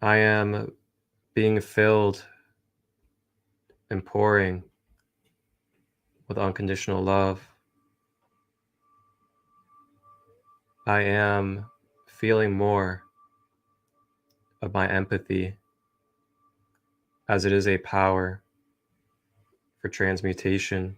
I am being filled and pouring with unconditional love. I am feeling more of my empathy, as it is a power for transmutation.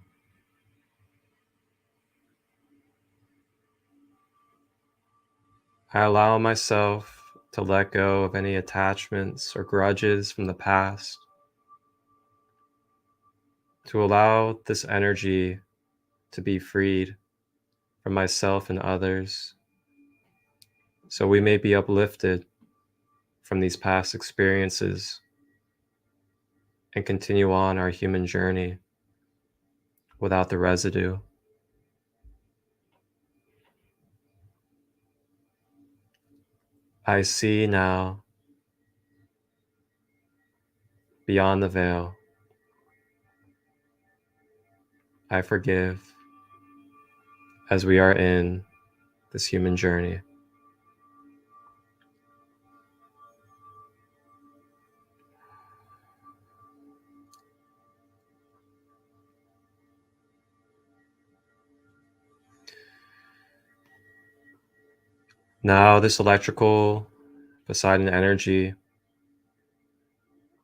I allow myself to let go of any attachments or grudges from the past, to allow this energy to be freed from myself and others, so we may be uplifted from these past experiences and continue on our human journey without the residue. I see now beyond the veil. I forgive as we are in this human journey. Now this electrical Poseidon energy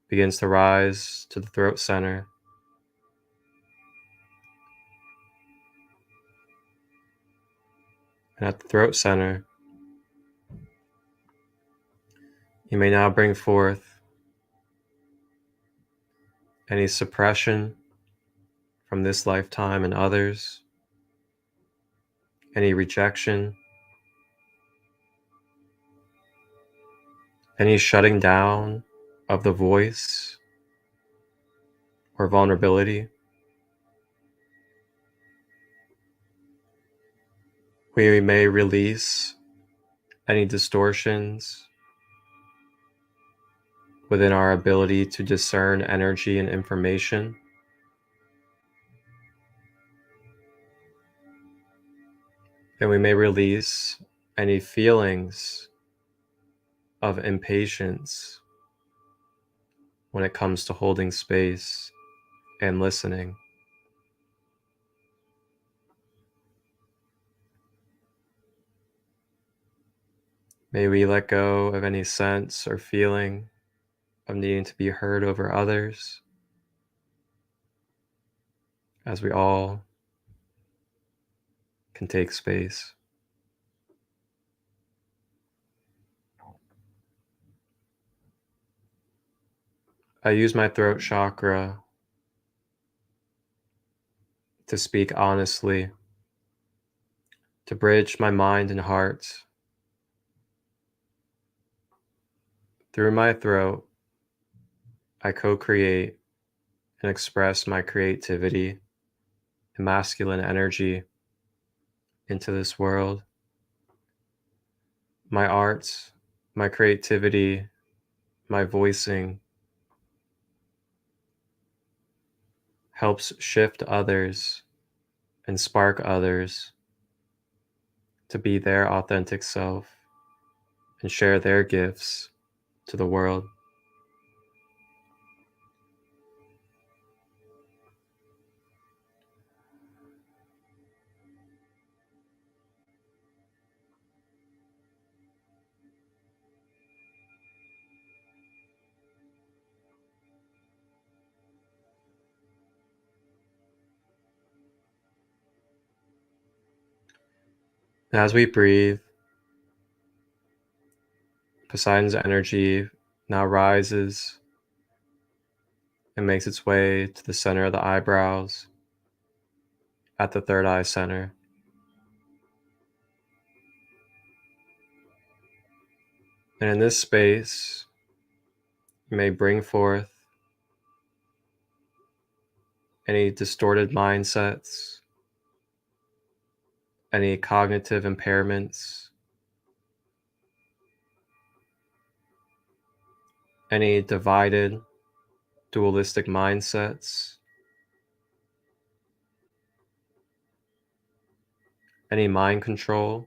begins to rise to the throat center. And at the throat center, you may now bring forth any suppression from this lifetime and others, any rejection, any shutting down of the voice or vulnerability. We may release any distortions within our ability to discern energy and information. And we may release any feelings of impatience when it comes to holding space and listening. May we let go of any sense or feeling of needing to be heard over others, as we all can take space. I use my throat chakra to speak honestly, to bridge my mind and heart. Through my throat, I co-create and express my creativity and masculine energy into this world. My art, my creativity, my voicing helps shift others and spark others to be their authentic self and share their gifts to the world. As we breathe, Poseidon's energy now rises and makes its way to the center of the eyebrows at the third eye center. And in this space, you may bring forth any distorted mindsets, any cognitive impairments, any divided, dualistic mindsets, any mind control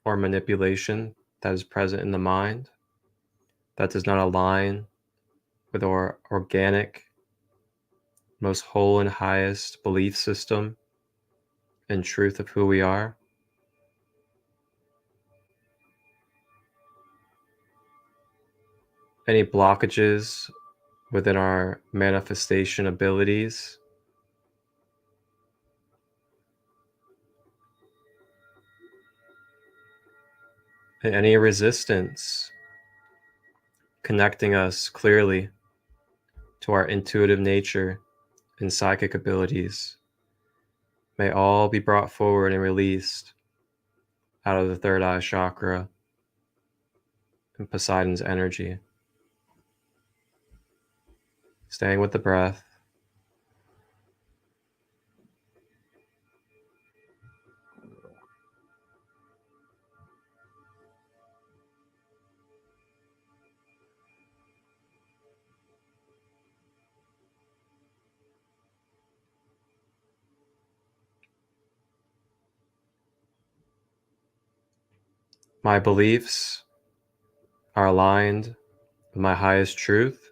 or manipulation that is present in the mind that does not align with our organic, most whole and highest belief system and truth of who we are. Any blockages within our manifestation abilities, and any resistance connecting us clearly to our intuitive nature and psychic abilities, may all be brought forward and released out of the third eye chakra and Poseidon's energy. Staying with the breath. My beliefs are aligned with my highest truth,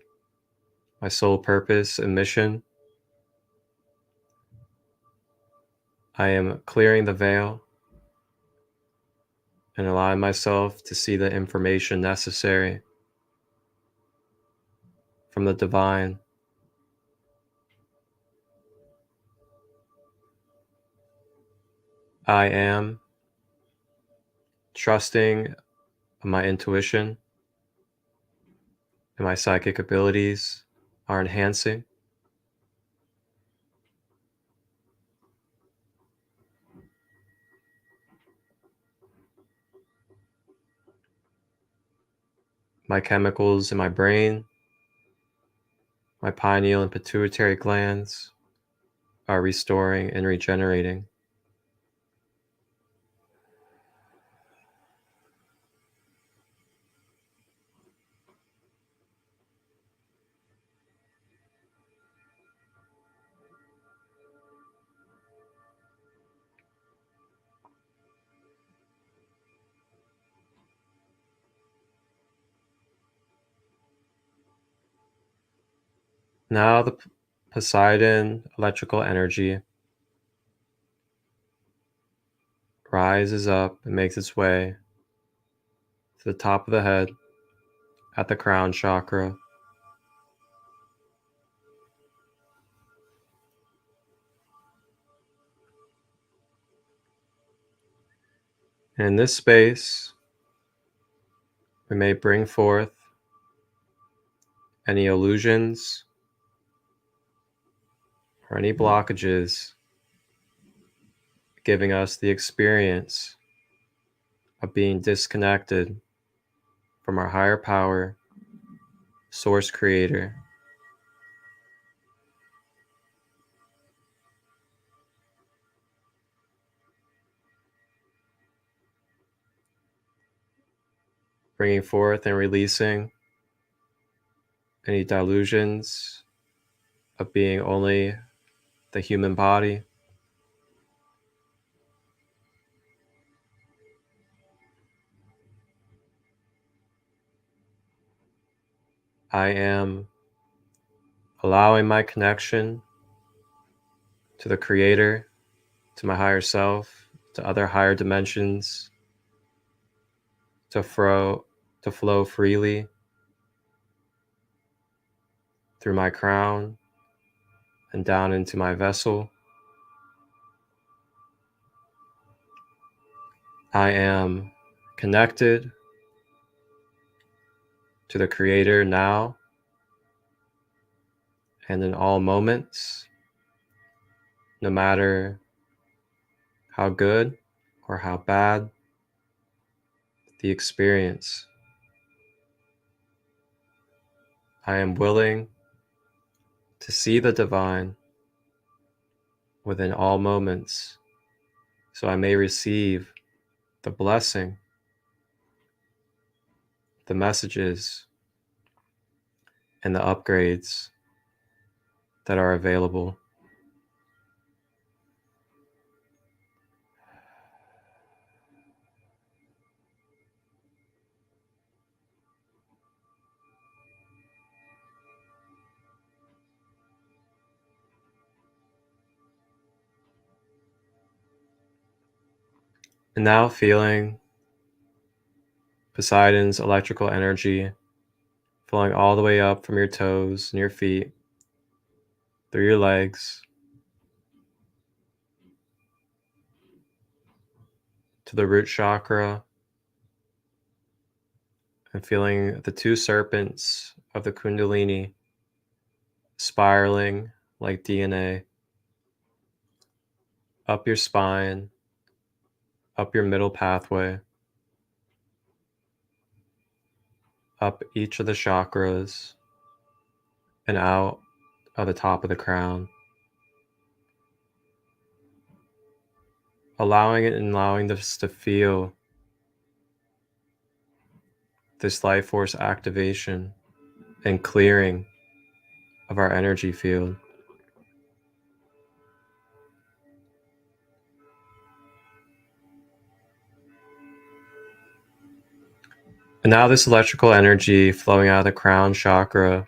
my sole purpose and mission. I am clearing the veil and allowing myself to see the information necessary from the divine. I am trusting my intuition and my psychic abilities are enhancing. My chemicals in my brain, my pineal and pituitary glands are restoring and regenerating. Now the Poseidon electrical energy rises up and makes its way to the top of the head at the crown chakra. And in this space, we may bring forth any illusions or any blockages, giving us the experience of being disconnected from our higher power, source creator. Bringing forth and releasing any delusions of being only the human body. I am allowing my connection to the creator, to my higher self, to other higher dimensions, to flow freely through my crown and down into my vessel. I am connected to the creator now and in all moments, no matter how good or how bad the experience. I am willing to see the divine within all moments, so I may receive the blessing, the messages, and the upgrades that are available. And now feeling Poseidon's electrical energy flowing all the way up from your toes and your feet, through your legs, to the root chakra, and feeling the two serpents of the Kundalini spiraling like DNA up your spine, up your middle pathway, up each of the chakras, and out of the top of the crown. Allowing this to feel this life force activation and clearing of our energy field. And now this electrical energy flowing out of the crown chakra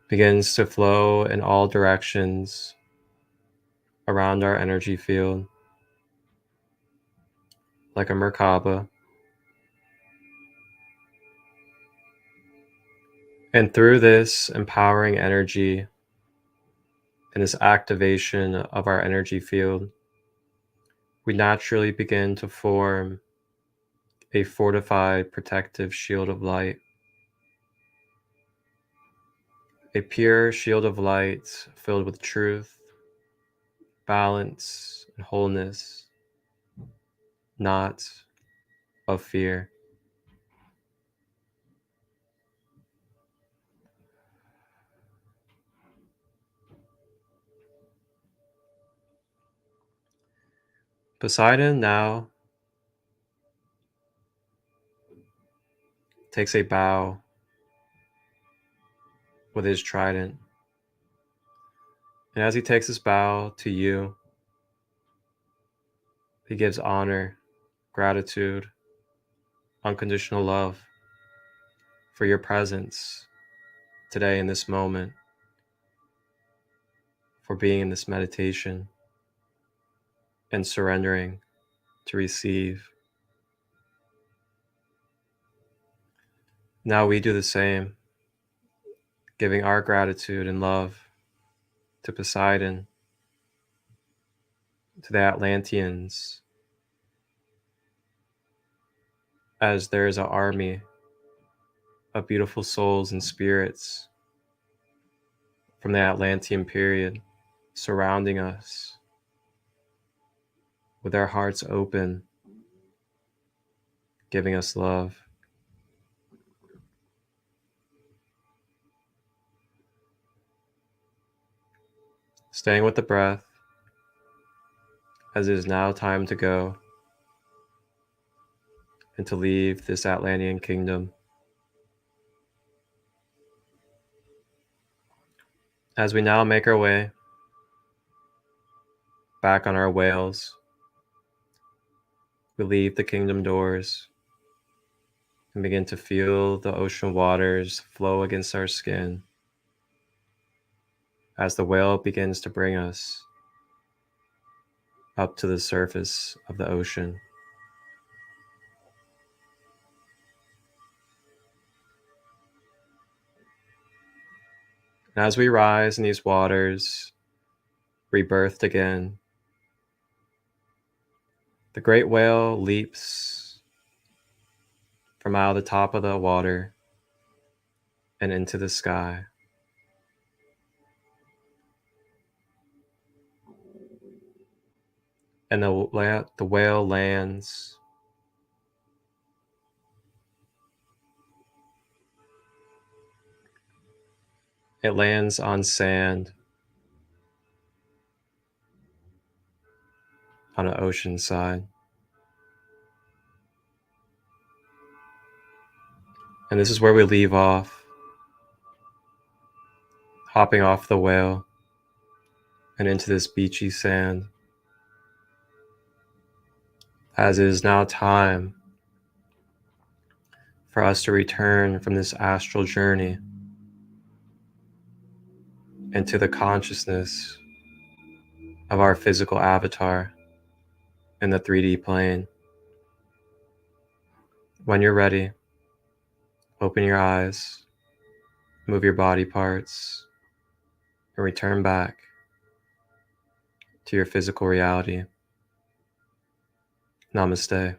begins to flow in all directions around our energy field, like a Merkaba. And through this empowering energy and this activation of our energy field, we naturally begin to form a fortified protective shield of light. A pure shield of light filled with truth, balance, and wholeness, not of fear. Poseidon now takes a bow with his trident. And as he takes his bow to you, he gives honor, gratitude, unconditional love for your presence today in this moment, for being in this meditation and surrendering to receive. Now we do the same, giving our gratitude and love to Poseidon, to the Atlanteans, as there is an army of beautiful souls and spirits from the Atlantean period surrounding us with their hearts open, giving us love. Staying with the breath, as it is now time to go and to leave this Atlantean kingdom. As we now make our way back on our whales, we leave the kingdom doors and begin to feel the ocean waters flow against our skin as the whale begins to bring us up to the surface of the ocean. And as we rise in these waters, rebirthed again, the great whale leaps from out of the top of the water and into the sky. And the whale lands It lands on sand on an ocean side. And this is where we leave off, hopping off the whale and into this beachy sand, as it is now time for us to return from this astral journey into the consciousness of our physical avatar in the 3D plane. When you're ready, open your eyes, move your body parts, and return back to your physical reality. Namaste.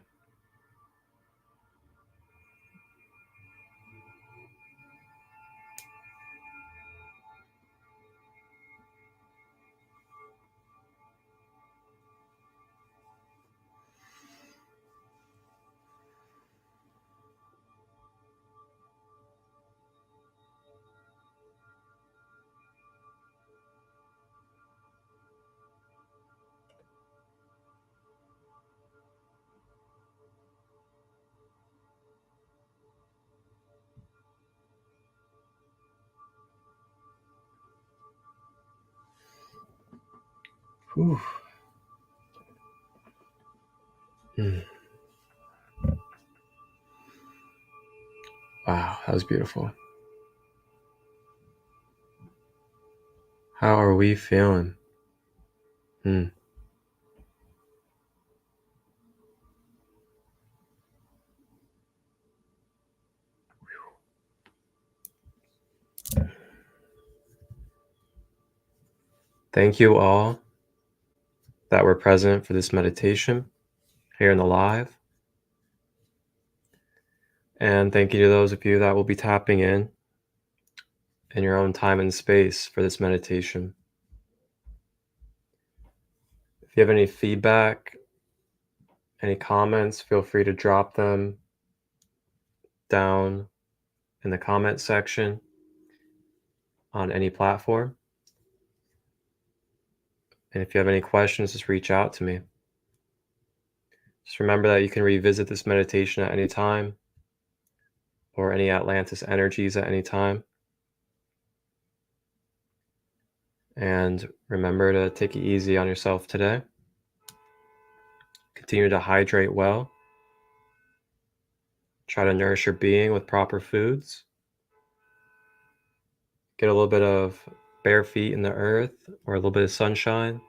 Whew. Wow, that was beautiful. How are we feeling? Thank you all that were present for this meditation here in the live. And thank you to those of you that will be tapping in your own time and space for this meditation. If you have any feedback, any comments, feel free to drop them down in the comment section on any platform. And if you have any questions, just reach out to me. Just remember that you can revisit this meditation at any time, or any Atlantis energies at any time. And remember to take it easy on yourself today. Continue to hydrate well. Try to nourish your being with proper foods. Get a little bit of bare feet in the earth or a little bit of sunshine.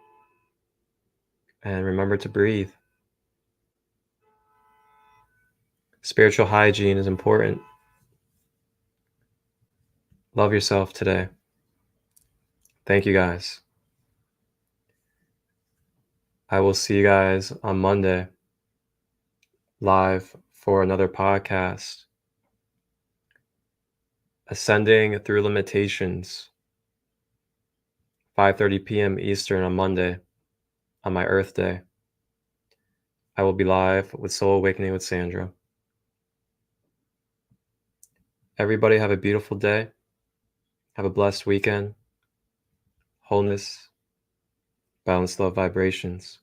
And remember to breathe. Spiritual hygiene is important. Love yourself today. Thank you guys. I will see you guys on Monday live for another podcast. Ascending Through Limitations, 5:30 p.m. Eastern on Monday, on my Earth Day. I will be live with Soul Awakening with Sandra. Everybody have a beautiful day. Have a blessed weekend. Wholeness, balanced love vibrations.